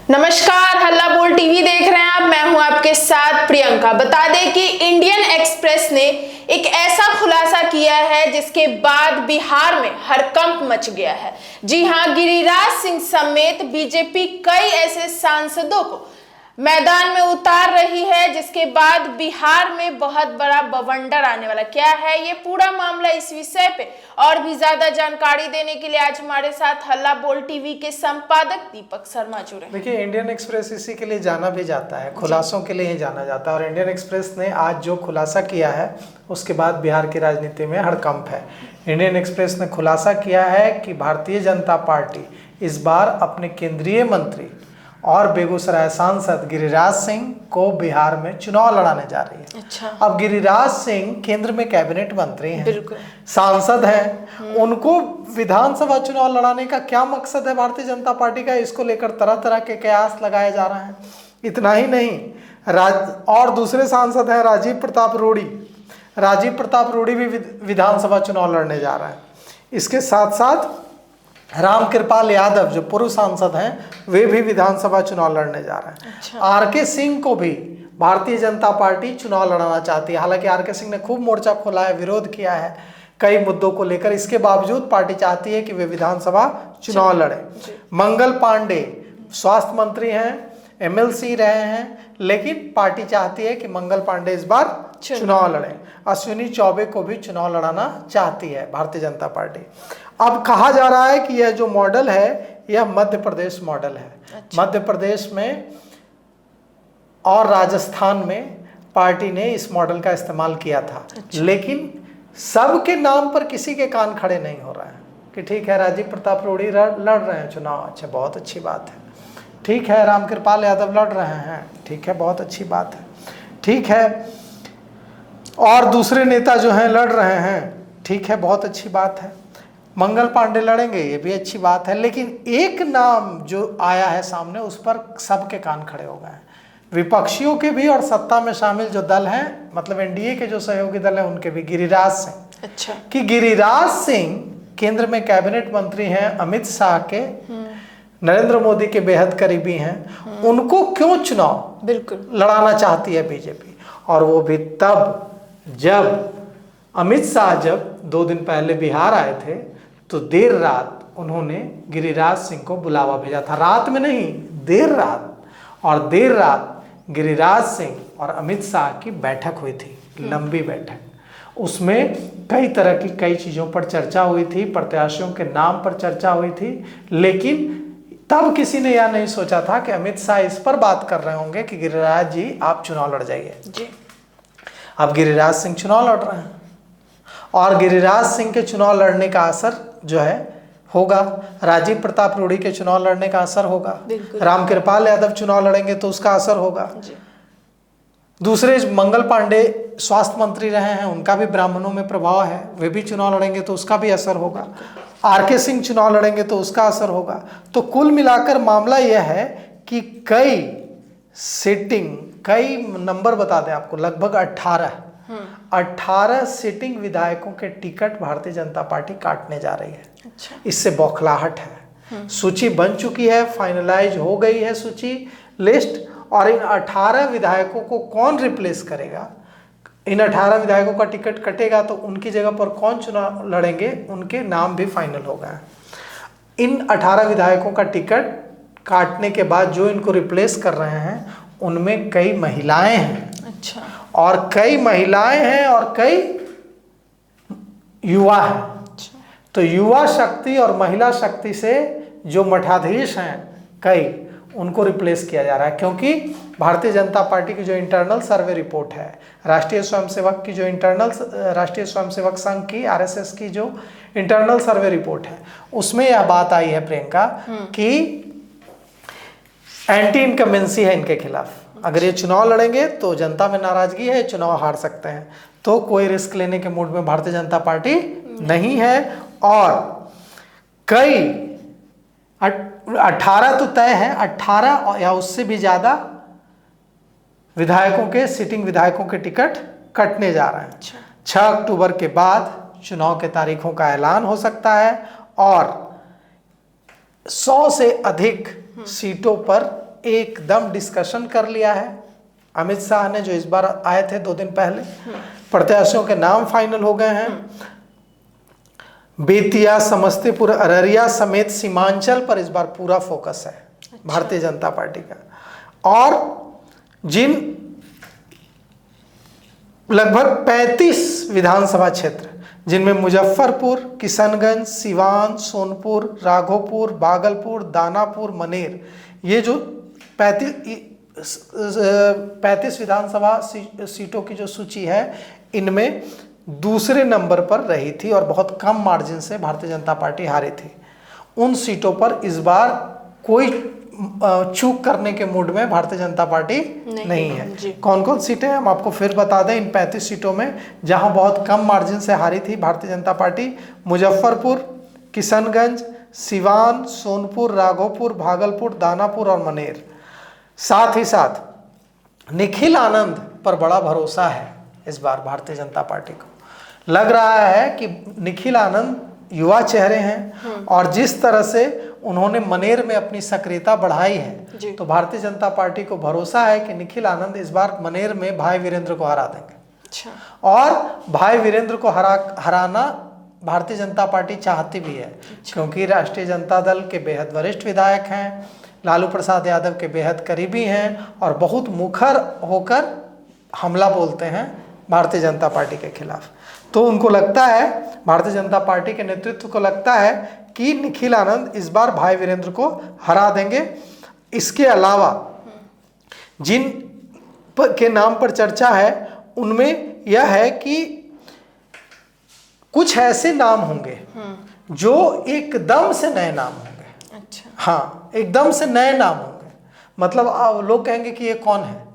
नमस्कार, हल्ला बोल टीवी देख रहे हैं आप। मैं हूं आपके साथ प्रियंका। बता दें कि इंडियन एक्सप्रेस ने एक ऐसा खुलासा किया है जिसके बाद बिहार में हड़कंप मच गया है। जी हां, गिरिराज सिंह समेत बीजेपी कई ऐसे सांसदों को मैदान में उतार रही है, जिसके बाद बिहार में बहुत बड़ा बवंडर आने वाला। क्या है ये पूरा मामला, इस विषय पे और भी ज्यादा जानकारी देने के लिए आज हमारे साथ हल्ला बोल टीवी के संपादक दीपक शर्मा जुड़े। देखिए, इंडियन एक्सप्रेस इसी के लिए जाना भी जाता है, खुलासों के लिए ही जाना जाता है। और इंडियन एक्सप्रेस ने आज जो खुलासा किया है उसके बाद बिहार की राजनीति में हड़कंप है। इंडियन एक्सप्रेस ने खुलासा किया है कि भारतीय जनता पार्टी इस बार अपने केंद्रीय मंत्री और बेगूसराय सांसद गिरिराज सिंह को बिहार में चुनाव लड़ाने जा रही है। अच्छा। अब गिरिराज सिंह केंद्र में कैबिनेट मंत्री हैं, बिल्कुल सांसद हैं, उनको विधानसभा चुनाव लड़ाने का क्या मकसद है भारतीय जनता पार्टी का, इसको लेकर तरह तरह के कयास लगाए जा रहे हैं। इतना ही नहीं, और दूसरे सांसद हैं राजीव प्रताप रूडी। राजीव प्रताप रूडी भी विधानसभा चुनाव लड़ने जा रहे हैं। इसके साथ साथ रामकृपाल यादव जो पूर्व सांसद हैं, वे भी विधानसभा चुनाव लड़ने जा रहे हैं। अच्छा। आर.के. सिंह को भी भारतीय जनता पार्टी चुनाव लड़ाना चाहती है। हालांकि आर.के. सिंह ने खूब मोर्चा खोला है, विरोध किया है कई मुद्दों को लेकर। इसके बावजूद पार्टी चाहती है कि वे विधानसभा चुनाव लड़े। मंगल पांडे स्वास्थ्य मंत्री हैं, एमएलसी रहे हैं, लेकिन पार्टी चाहती है कि मंगल पांडे इस बार चुनाव लड़े। अश्विनी चौबे को भी चुनाव लड़ाना चाहती है भारतीय जनता पार्टी। अब कहा जा रहा है कि यह जो मॉडल है यह मध्य प्रदेश मॉडल है। अच्छा। मध्य प्रदेश में और राजस्थान में पार्टी ने इस मॉडल का इस्तेमाल किया था। अच्छा। लेकिन सबके नाम पर किसी के कान खड़े नहीं हो रहे हैं कि ठीक है, राजीव प्रताप रूडी लड़ रहे हैं चुनाव, अच्छा बहुत अच्छी बात है। ठीक है, रामकृपाल यादव लड़ रहे हैं, ठीक है बहुत अच्छी बात है। ठीक है, और दूसरे नेता जो हैं लड़ रहे हैं, ठीक है बहुत अच्छी बात है। मंगल पांडे लड़ेंगे, ये भी अच्छी बात है। लेकिन एक नाम जो आया है सामने, उस पर सबके कान खड़े हो गए हैं, विपक्षियों के भी और सत्ता में शामिल जो दल हैं, मतलब एनडीए के जो सहयोगी दल हैं उनके भी। गिरिराज सिंह। अच्छा। कि गिरिराज सिंह केंद्र में कैबिनेट मंत्री हैं, अमित शाह के, नरेंद्र मोदी के बेहद करीबी हैं, उनको क्यों चुनाव बिल्कुल लड़ाना चाहती है बीजेपी। और वो भी तब जब अमित शाह जब 2 दिन पहले बिहार आए थे तो देर रात उन्होंने गिरिराज सिंह को बुलावा भेजा था। रात में नहीं, देर रात। और देर रात गिरिराज सिंह और अमित शाह की बैठक हुई थी, लंबी बैठक। उसमें कई तरह की कई चीज़ों पर चर्चा हुई थी, प्रत्याशियों के नाम पर चर्चा हुई थी। लेकिन तब किसी ने यह नहीं सोचा था कि अमित शाह इस पर बात कर रहे होंगे कि गिरिराज जी आप चुनाव लड़ जाइए जी। अब गिरिराज सिंह चुनाव लड़ रहे हैं और गिरिराज सिंह के चुनाव लड़ने का असर जो है होगा, राजीव प्रताप रूडी के चुनाव लड़ने का असर होगा, रामकृपाल यादव चुनाव लड़ेंगे तो उसका असर होगा। दूसरे मंगल पांडे स्वास्थ्य मंत्री रहे हैं, उनका भी ब्राह्मणों में प्रभाव है, वे भी चुनाव लड़ेंगे तो उसका भी असर होगा। आर.के. सिंह चुनाव लड़ेंगे तो उसका असर होगा। तो कुल मिलाकर मामला यह है कि कई नंबर बता दें आपको, लगभग 18 सिटिंग विधायकों के टिकट भारतीय जनता पार्टी काटने जा रही है। अच्छा। इससे बौखलाहट है। सूची बन चुकी है, फाइनलाइज हो गई है सूची, लिस्ट। और इन 18 विधायकों को कौन रिप्लेस करेगा, इन 18 विधायकों का टिकट कटेगा तो उनकी जगह पर कौन चुनाव लड़ेंगे, उनके नाम भी फाइनल हो गए हैं। इन 18 विधायकों का टिकट काटने के बाद जो इनको रिप्लेस कर रहे हैं उनमें कई महिलाएं हैं। अच्छा। और कई महिलाएं हैं और कई युवा हैं। अच्छा। तो युवा शक्ति और महिला शक्ति से जो मठाधीश हैं कई, उनको रिप्लेस किया जा रहा है। क्योंकि भारतीय जनता पार्टी की जो इंटरनल सर्वे रिपोर्ट है, राष्ट्रीय स्वयंसेवक की जो राष्ट्रीय स्वयंसेवक संघ की, आरएसएस की जो इंटरनल सर्वे रिपोर्ट है, उसमें यह बात आई है प्रियंका कि एंटी इनकमेंसी है इनके खिलाफ। अगर ये चुनाव लड़ेंगे तो जनता में नाराजगी है, चुनाव हार सकते हैं। तो कोई रिस्क लेने के मूड में भारतीय जनता पार्टी नहीं है। और कई 18 तो तय है, 18 या उससे भी ज्यादा विधायकों के, सिटिंग विधायकों के टिकट कटने जा रहे हैं। 6 अक्टूबर के बाद चुनाव के तारीखों का ऐलान हो सकता है और 100 से अधिक सीटों पर एकदम डिस्कशन कर लिया है अमित शाह ने, जो इस बार आए थे 2 दिन पहले। प्रत्याशियों के नाम फाइनल हो गए हैं। बेतिया, समस्तीपुर, अररिया समेत सीमांचल पर इस बार पूरा फोकस है भारतीय जनता पार्टी का। और जिन लगभग 35 विधानसभा क्षेत्र, जिनमें मुजफ्फरपुर, किशनगंज, सिवान, सोनपुर, राघोपुर, भागलपुर, दानापुर, मनेर, ये जो 35 विधानसभा सीटों की जो सूची है, इनमें दूसरे नंबर पर रही थी और बहुत कम मार्जिन से भारतीय जनता पार्टी हारी थी। उन सीटों पर इस बार कोई चूक करने के मूड में भारतीय जनता पार्टी नहीं है। कौन कौन सीटें हम आपको फिर बता दें। इन 35 सीटों में जहां बहुत कम मार्जिन से हारी थी भारतीय जनता पार्टी, मुजफ्फरपुर, किशनगंज, सिवान, सोनपुर, राघोपुर, भागलपुर, दानापुर और मनेर। साथ ही साथ निखिल आनंद पर बड़ा भरोसा है इस बार भारतीय जनता पार्टी को। लग रहा है कि निखिल आनंद युवा चेहरे हैं और जिस तरह से उन्होंने मनेर में अपनी सक्रियता बढ़ाई है, तो भारतीय जनता पार्टी को भरोसा है कि निखिल आनंद इस बार मनेर में भाई वीरेंद्र को हरा देंगे। अच्छा। और भाई वीरेंद्र को हराना भारतीय जनता पार्टी चाहती भी है। अच्छा। क्योंकि राष्ट्रीय जनता दल के बेहद वरिष्ठ विधायक हैं, लालू प्रसाद यादव के बेहद करीबी हैं और बहुत मुखर होकर हमला बोलते हैं भारतीय जनता पार्टी के खिलाफ। तो उनको लगता है, भारतीय जनता पार्टी के नेतृत्व को लगता है कि निखिल आनंद इस बार भाई वीरेंद्र को हरा देंगे। इसके अलावा जिन के नाम पर चर्चा है उनमें यह है कि कुछ ऐसे नाम होंगे जो एकदम से नए नाम होंगे। अच्छा। हाँ, एकदम से नए नाम होंगे। मतलब लोग कहेंगे कि ये कौन है।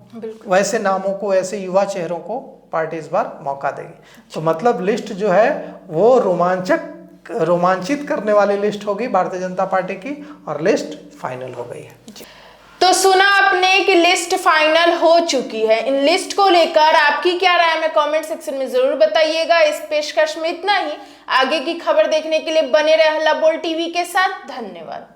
वैसे नामों को, ऐसे युवा चेहरों को पार्टी इस बार मौका देगी। तो मतलब लिस्ट जो है वो रोमांचित करने वाली लिस्ट होगी भारतीय जनता पार्टी की, और लिस्ट फाइनल हो गई है। तो सुना आपने कि लिस्ट फाइनल हो चुकी है। इन लिस्ट को लेकर आपकी क्या राय है, कमेंट सेक्शन में जरूर बताइएगा। इस पेशकश में इतना ही। आगे की खबर देखने के लिए बने रहे हल्ला बोल टीवी के साथ। धन्यवाद।